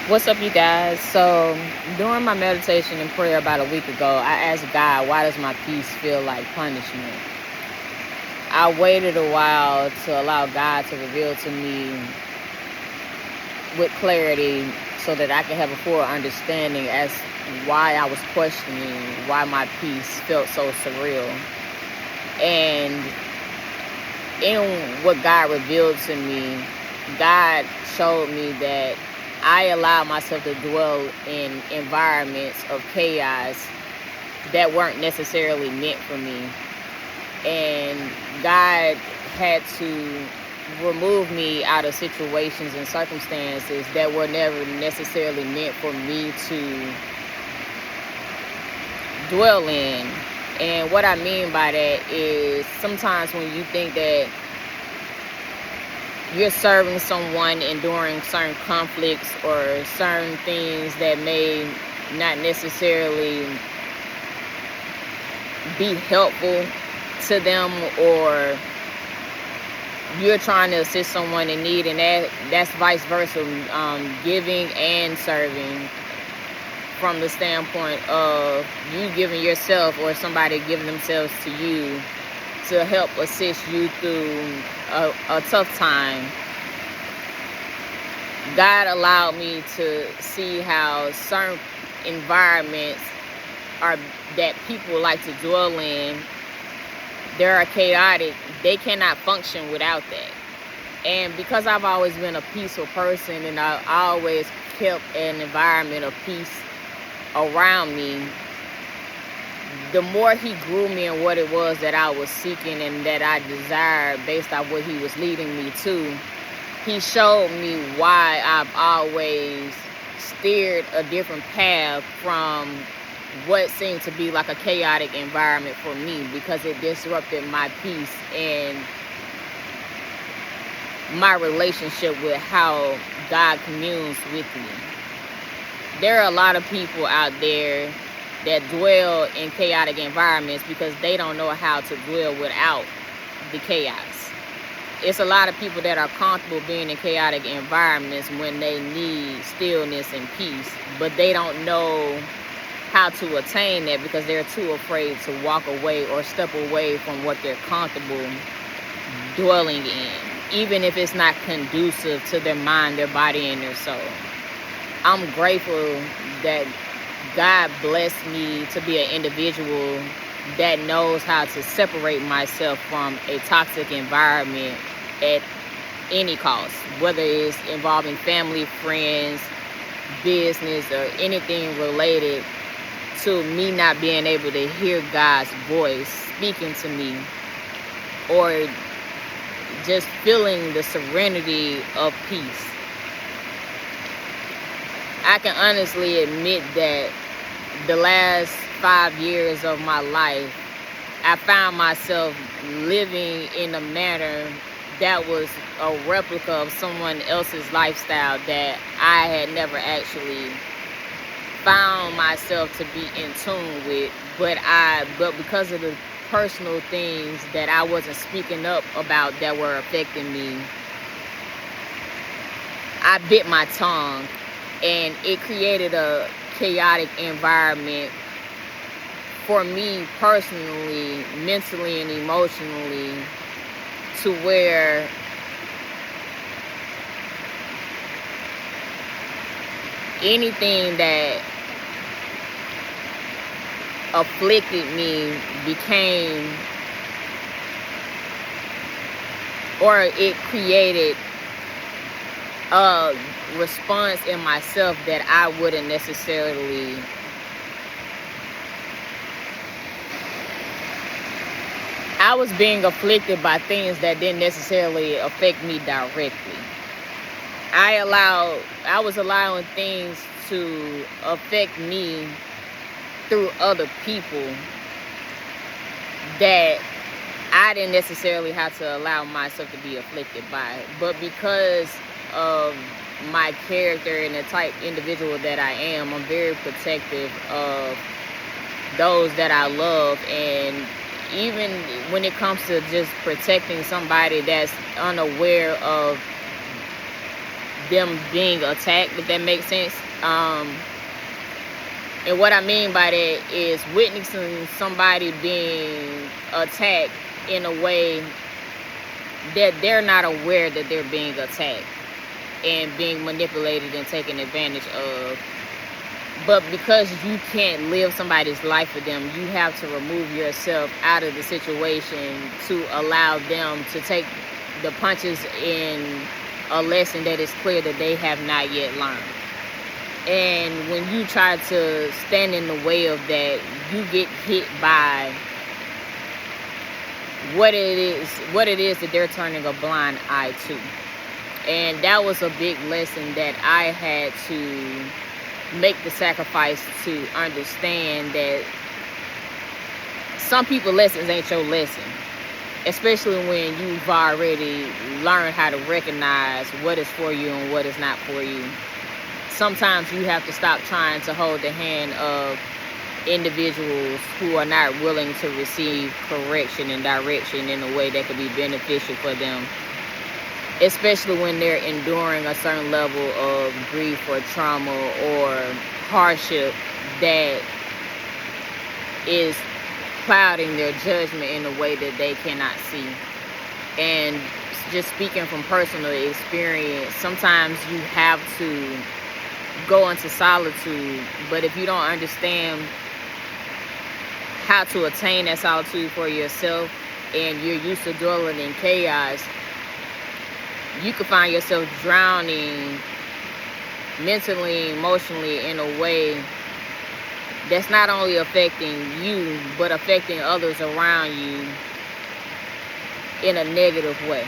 What's up, you guys? So, during my meditation and prayer about a week ago, I asked God, why does my peace feel like punishment? I waited a while to allow God to reveal to me with clarity so that I could have a full understanding as why I was questioning why my peace felt so surreal. And in what God revealed to me, God showed me that I allow myself to dwell in environments of chaos that weren't necessarily meant for me. And God had to remove me out of situations and circumstances that were never necessarily meant for me to dwell in. And what I mean by that is sometimes when you think that you're serving someone enduring certain conflicts or certain things that may not necessarily be helpful to them, or you're trying to assist someone in need, and that's vice versa, giving and serving from the standpoint of you giving yourself or somebody giving themselves to you to help assist you through a tough time. God allowed me to see how certain environments are that people like to dwell in, they are chaotic. They cannot function without that. And because I've always been a peaceful person and I always kept an environment of peace around me, the more he grew me in what it was that I was seeking and that I desired based on what he was leading me to, he showed me why I've always steered a different path from what seemed to be like a chaotic environment for me, because it disrupted my peace and my relationship with how God communes with me. There are a lot of people out there that dwell in chaotic environments because they don't know how to dwell without the chaos. It's a lot of people that are comfortable being in chaotic environments when they need stillness and peace, but they don't know how to attain that because they're too afraid to walk away or step away from what they're comfortable dwelling in, even if it's not conducive to their mind, their body, and their soul. I'm grateful that God blessed me to be an individual that knows how to separate myself from a toxic environment at any cost, whether it's involving family, friends, business, or anything related to me not being able to hear God's voice speaking to me, or just feeling the serenity of peace. I can honestly admit that the last 5 years of my life, I found myself living in a manner that was a replica of someone else's lifestyle that I had never actually found myself to be in tune with, but because of the personal things that I wasn't speaking up about that were affecting me, I bit my tongue, and it created a chaotic environment for me personally, mentally and emotionally, to where anything that afflicted me became, or it created a response in myself that I wouldn't necessarily I was being afflicted by things that didn't necessarily affect me directly. I was allowing things to affect me through other people that I didn't necessarily have to allow myself to be afflicted by. But because of my character and the type individual that I am, I'm very protective of those that I love. And even when it comes to just protecting somebody that's unaware of them being attacked, if that makes sense. And what I mean by that is witnessing somebody being attacked in a way that they're not aware that they're being attacked and being manipulated and taken advantage of. But because you can't live somebody's life for them, you have to remove yourself out of the situation to allow them to take the punches in a lesson that is clear that they have not yet learned. And when you try to stand in the way of that, you get hit by what it is that they're turning a blind eye to. And that was a big lesson that I had to make the sacrifice to understand, that some people lessons ain't your lesson, especially when you've already learned how to recognize what is for you and what is not for you. Sometimes you have to stop trying to hold the hand of individuals who are not willing to receive correction and direction in a way that could be beneficial for them, especially when they're enduring a certain level of grief or trauma or hardship that is clouding their judgment in a way that they cannot see. And just speaking from personal experience, sometimes you have to go into solitude, but if you don't understand how to attain that solitude for yourself and you're used to dwelling in chaos, you could find yourself drowning mentally, emotionally in a way that's not only affecting you, but affecting others around you in a negative way.